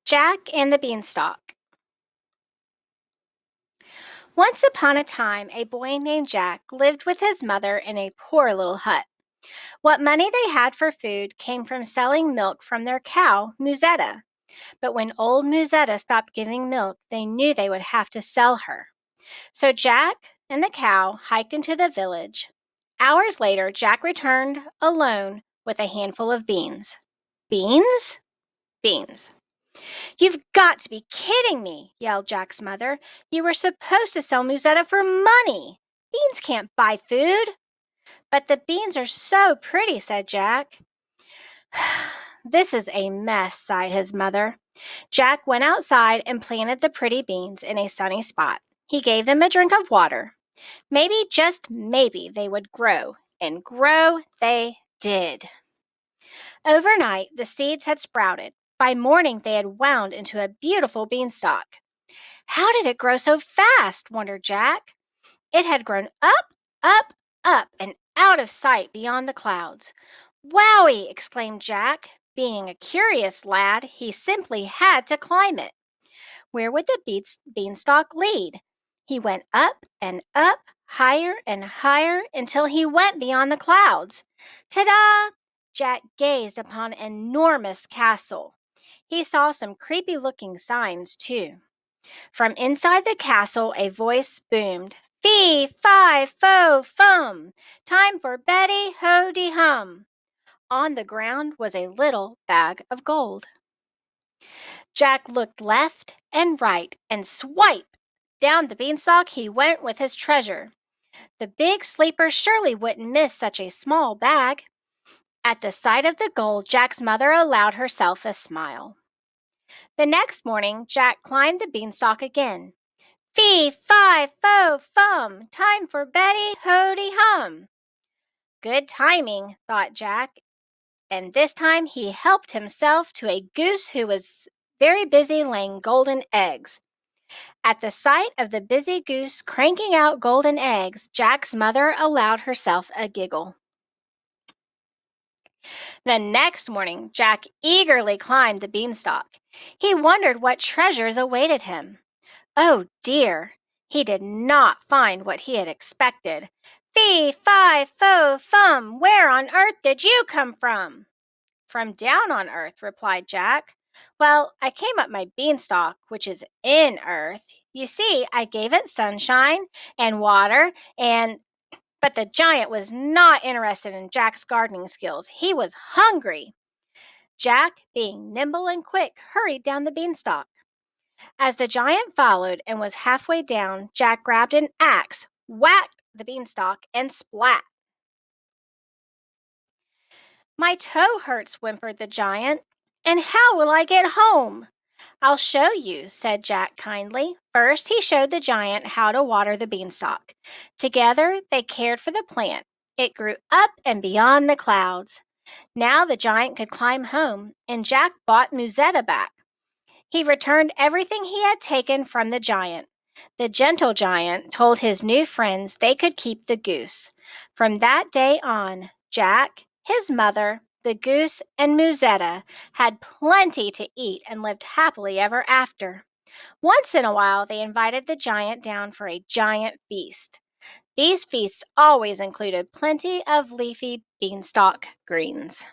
Jack and the Beanstalk. Once upon a time, a boy named Jack lived with his mother in a poor little hut. What money they had for food came from selling milk from their cow, Musetta. But when old Musetta stopped giving milk, they knew they would have to sell her. So Jack and the cow hiked into the village. Hours later, Jack returned alone with a handful of beans. Beans? Beans. "You've got to be kidding me," yelled Jack's mother. "You were supposed to sell Musetta for money. Beans can't buy food." "But the beans are so pretty," said Jack. "This is a mess," sighed his mother. Jack went outside and planted the pretty beans in a sunny spot. He gave them a drink of water. Maybe, just maybe, they would grow, and grow they did. Overnight, the seeds had sprouted. By morning, they had wound into a beautiful beanstalk. "How did it grow so fast?" wondered Jack. It had grown up, up, up, and out of sight beyond the clouds. "Wowie!" exclaimed Jack. Being a curious lad, he simply had to climb it. Where would the beanstalk lead? He went up and up, higher and higher, until he went beyond the clouds. Ta-da! Jack gazed upon an enormous castle. He saw some creepy-looking signs, too. From inside the castle, a voice boomed, "Fee, fi, fo, fum! Time for Betty, ho-de-hum!" On the ground was a little bag of gold. Jack looked left and right, and swipe! Down the beanstalk he went with his treasure. The big sleeper surely wouldn't miss such a small bag. At the sight of the gold, Jack's mother allowed herself a smile. The next morning, Jack climbed the beanstalk again. "Fee, fi, fo, fum! Time for Betty, ho-de-hum!" Good timing, thought Jack, and this time he helped himself to a goose who was very busy laying golden eggs. At the sight of the busy goose cranking out golden eggs, Jack's mother allowed herself a giggle. The next morning, Jack eagerly climbed the beanstalk. He wondered what treasures awaited him. Oh dear, he did not find what he had expected. "Fee, fi, fo, fum! Where on earth did you come from?" "From down on earth," replied Jack. "Well, I came up my beanstalk, which is in earth. You see, I gave it sunshine and water and—" But the giant was not interested in Jack's gardening skills. He was hungry. Jack, being nimble and quick, hurried down the beanstalk. As the giant followed and was halfway down, Jack grabbed an axe, whacked the beanstalk, and splat! "My toe hurts," whimpered the giant. "And how will I get home?" "I'll show you," said Jack kindly. First, he showed the giant how to water the beanstalk. Together, they cared for the plant. It grew up and beyond the clouds. Now the giant could climb home, and Jack bought Musetta back. He returned everything he had taken from the giant. The gentle giant told his new friends they could keep the goose. From that day on, Jack, his mother, the goose, and Musetta had plenty to eat and lived happily ever after. Once in a while, they invited the giant down for a giant feast. These feasts always included plenty of leafy beanstalk greens.